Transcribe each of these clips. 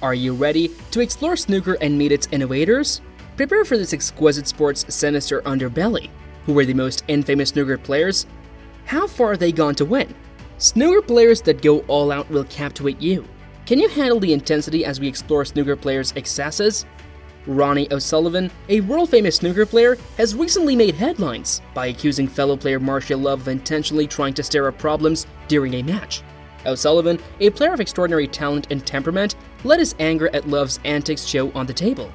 Are you ready to explore snooker and meet its innovators? Prepare for this exquisite sport's sinister underbelly. Who were the most infamous snooker players? How far are they gone to win? Snooker players that go all out will captivate you. Can you handle the intensity as we explore snooker players' excesses? Ronnie O'Sullivan, a world-famous snooker player, has recently made headlines by accusing fellow player Martia of intentionally trying to stir up problems during a match. O'Sullivan, a player of extraordinary talent and temperament, let his anger at Love's antics show on the table.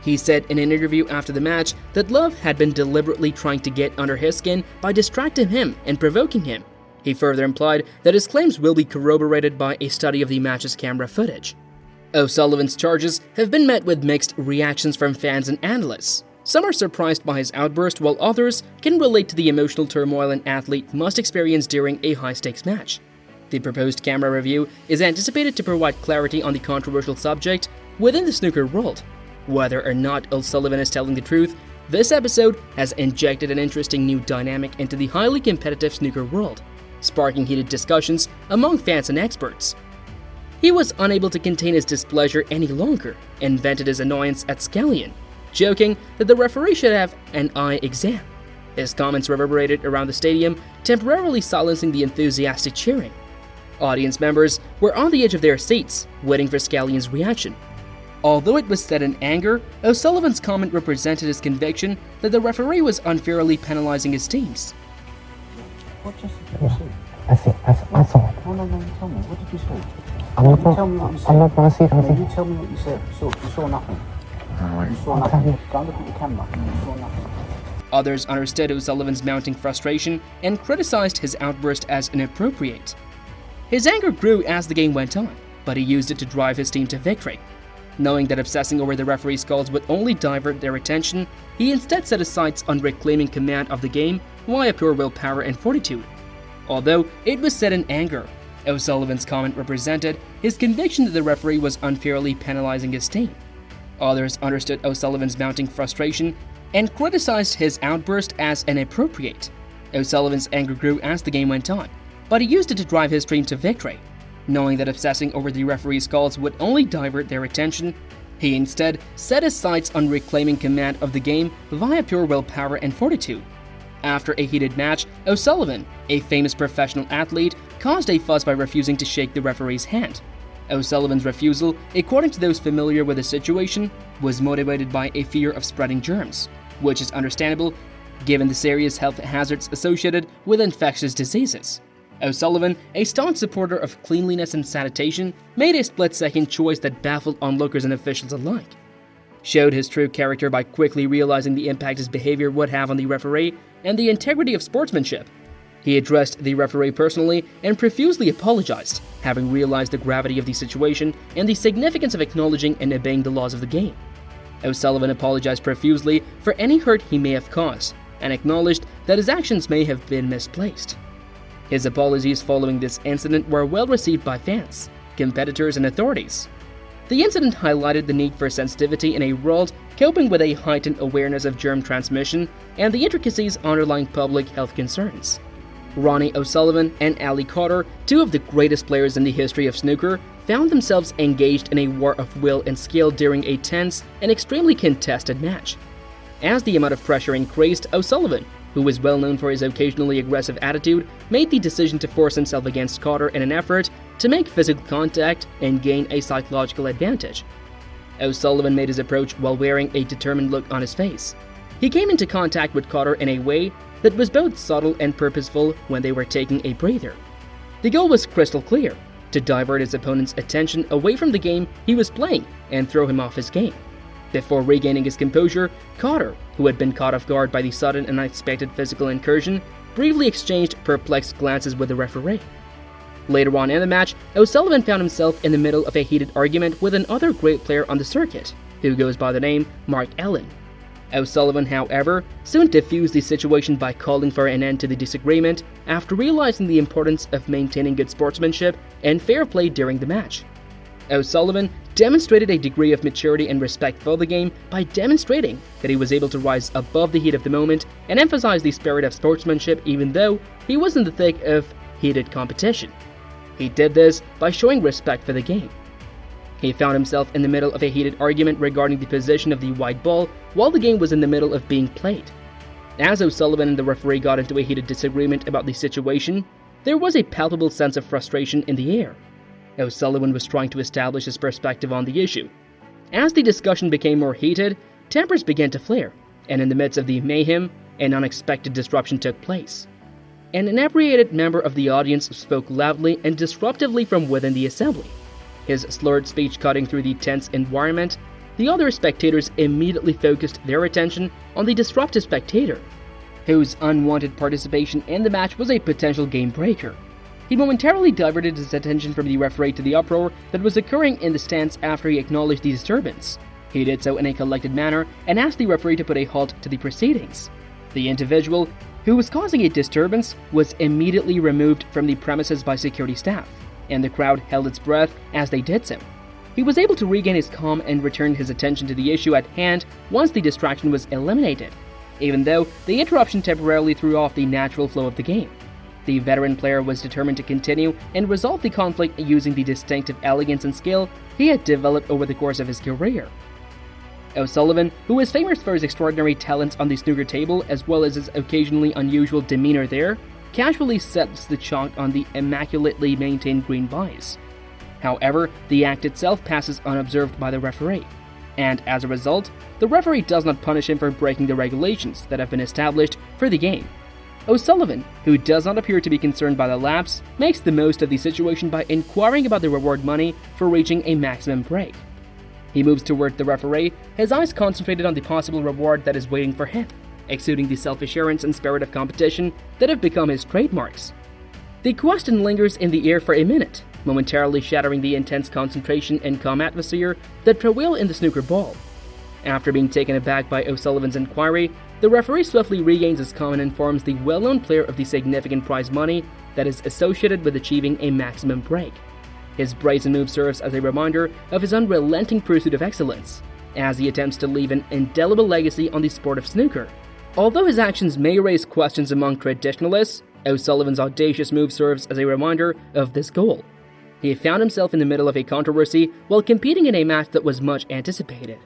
He said in an interview after the match that Love had been deliberately trying to get under his skin by distracting him and provoking him. He further implied that his claims will be corroborated by a study of the match's camera footage. O'Sullivan's charges have been met with mixed reactions from fans and analysts. Some are surprised by his outburst, while others can relate to the emotional turmoil an athlete must experience during a high-stakes match. The proposed camera review is anticipated to provide clarity on the controversial subject within the snooker world. Whether or not O'Sullivan is telling the truth, this episode has injected an interesting new dynamic into the highly competitive snooker world, sparking heated discussions among fans and experts. He was unable to contain his displeasure any longer and vented his annoyance at Scallion, joking that the referee should have an eye exam. His comments reverberated around the stadium, temporarily silencing the enthusiastic cheering. Audience members were on the edge of their seats, waiting for Scallion's reaction. Although it was said in anger, O'Sullivan's comment represented his conviction that the referee was unfairly penalizing his teams. What just did you say? I saw it. No, tell me. What did you say? Tell me what you said. I'm not going to see anything. You tell me what you said. You saw nothing. You saw I'll nothing. tell you. Don't look at the camera. You saw nothing. Others understood O'Sullivan's mounting frustration and criticized his outburst as inappropriate. His anger grew as the game went on, but he used it to drive his team to victory. Knowing that obsessing over the referee's calls would only divert their attention, he instead set his sights on reclaiming command of the game via pure willpower and fortitude. Although it was said in anger, O'Sullivan's comment represented his conviction that the referee was unfairly penalizing his team. Others understood O'Sullivan's mounting frustration and criticized his outburst as inappropriate. O'Sullivan's anger grew as the game went on, but he used it to drive his team to victory. Knowing that obsessing over the referee's calls would only divert their attention, he instead set his sights on reclaiming command of the game via pure willpower and fortitude. After a heated match, O'Sullivan, a famous professional athlete, caused a fuss by refusing to shake the referee's hand. O'Sullivan's refusal, according to those familiar with the situation, was motivated by a fear of spreading germs, which is understandable given the serious health hazards associated with infectious diseases. O'Sullivan, a staunch supporter of cleanliness and sanitation, made a split-second choice that baffled onlookers and officials alike. Showed his true character by quickly realizing the impact his behavior would have on the referee and the integrity of sportsmanship. He addressed the referee personally and profusely apologized, having realized the gravity of the situation and the significance of acknowledging and obeying the laws of the game. O'Sullivan apologized profusely for any hurt he may have caused and acknowledged that his actions may have been misplaced. His apologies following this incident were well received by fans, competitors, and authorities. The incident highlighted the need for sensitivity in a world coping with a heightened awareness of germ transmission and the intricacies underlying public health concerns. Ronnie O'Sullivan and Ali Carter, two of the greatest players in the history of snooker, found themselves engaged in a war of will and skill during a tense and extremely contested match. As the amount of pressure increased, O'Sullivan, who was well known for his occasionally aggressive attitude, made the decision to force himself against Carter in an effort to make physical contact and gain a psychological advantage. O'Sullivan made his approach while wearing a determined look on his face. He came into contact with Carter in a way that was both subtle and purposeful when they were taking a breather. The goal was crystal clear: to divert his opponent's attention away from the game he was playing and throw him off his game. Before regaining his composure, Carter, who had been caught off guard by the sudden and unexpected physical incursion, briefly exchanged perplexed glances with the referee. Later on in the match, O'Sullivan found himself in the middle of a heated argument with another great player on the circuit, who goes by the name Mark Allen. O'Sullivan, however, soon diffused the situation by calling for an end to the disagreement after realizing the importance of maintaining good sportsmanship and fair play during the match. O'Sullivan demonstrated a degree of maturity and respect for the game by demonstrating that he was able to rise above the heat of the moment and emphasize the spirit of sportsmanship even though he was in the thick of heated competition. He did this by showing respect for the game. He found himself in the middle of a heated argument regarding the position of the white ball while the game was in the middle of being played. As O'Sullivan and the referee got into a heated disagreement about the situation, there was a palpable sense of frustration in the air. O'Sullivan was trying to establish his perspective on the issue. As the discussion became more heated, tempers began to flare, and in the midst of the mayhem, an unexpected disruption took place. An inebriated member of the audience spoke loudly and disruptively from within the assembly. His slurred speech cutting through the tense environment, the other spectators immediately focused their attention on the disruptive spectator, whose unwanted participation in the match was a potential game breaker. He momentarily diverted his attention from the referee to the uproar that was occurring in the stands after he acknowledged the disturbance. He did so in a collected manner and asked the referee to put a halt to the proceedings. The individual who was causing a disturbance was immediately removed from the premises by security staff, and the crowd held its breath as they did so. He was able to regain his calm and return his attention to the issue at hand once the distraction was eliminated, even though the interruption temporarily threw off the natural flow of the game. The veteran player was determined to continue and resolve the conflict using the distinctive elegance and skill he had developed over the course of his career. O'Sullivan, who is famous for his extraordinary talents on the snooker table as well as his occasionally unusual demeanor there, casually sets the chalk on the immaculately maintained green buys. However, the act itself passes unobserved by the referee, and as a result, the referee does not punish him for breaking the regulations that have been established for the game. O'Sullivan, who does not appear to be concerned by the lapse, makes the most of the situation by inquiring about the reward money for reaching a maximum break. He moves toward the referee, his eyes concentrated on the possible reward that is waiting for him, exuding the self-assurance and spirit of competition that have become his trademarks. The question lingers in the air for a minute, momentarily shattering the intense concentration and calm atmosphere that prevail in the snooker ball. After being taken aback by O'Sullivan's inquiry, the referee swiftly regains his calm and informs the well-known player of the significant prize money that is associated with achieving a maximum break. His brazen move serves as a reminder of his unrelenting pursuit of excellence, as he attempts to leave an indelible legacy on the sport of snooker. Although his actions may raise questions among traditionalists, O'Sullivan's audacious move serves as a reminder of this goal. He found himself in the middle of a controversy while competing in a match that was much anticipated.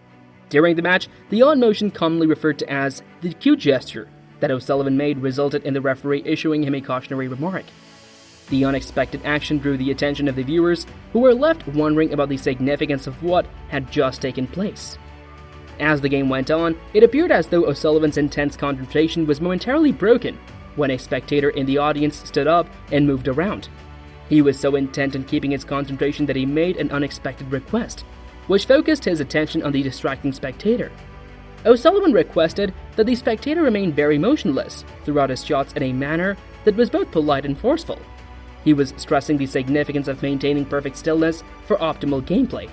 During the match, the odd motion commonly referred to as the cue gesture that O'Sullivan made resulted in the referee issuing him a cautionary remark. The unexpected action drew the attention of the viewers, who were left wondering about the significance of what had just taken place. As the game went on, it appeared as though O'Sullivan's intense concentration was momentarily broken when a spectator in the audience stood up and moved around. He was so intent on keeping his concentration that he made an unexpected request, which focused his attention on the distracting spectator. O'Sullivan requested that the spectator remain very motionless throughout his shots in a manner that was both polite and forceful. He was stressing the significance of maintaining perfect stillness for optimal gameplay.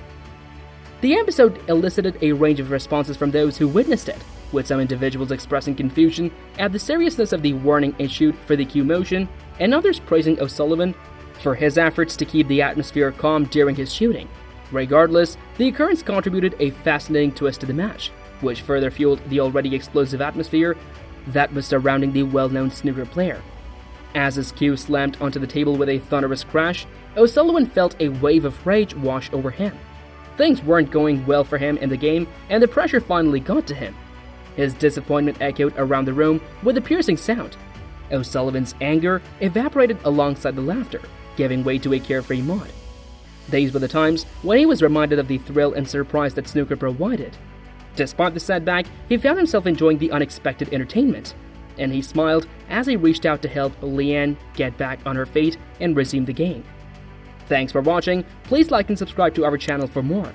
The episode elicited a range of responses from those who witnessed it, with some individuals expressing confusion at the seriousness of the warning issued for the cue motion, and others praising O'Sullivan for his efforts to keep the atmosphere calm during his shooting. Regardless, the occurrence contributed a fascinating twist to the match, which further fueled the already explosive atmosphere that was surrounding the well-known snooker player. As his cue slammed onto the table with a thunderous crash, O'Sullivan felt a wave of rage wash over him. Things weren't going well for him in the game, and the pressure finally got to him. His disappointment echoed around the room with a piercing sound. O'Sullivan's anger evaporated alongside the laughter, giving way to a carefree nod. These were the times when he was reminded of the thrill and surprise that snooker provided. Despite the setback, he found himself enjoying the unexpected entertainment, and he smiled as he reached out to help Leanne get back on her feet and resume the game. Thanks for watching. Please like and subscribe to our channel for more.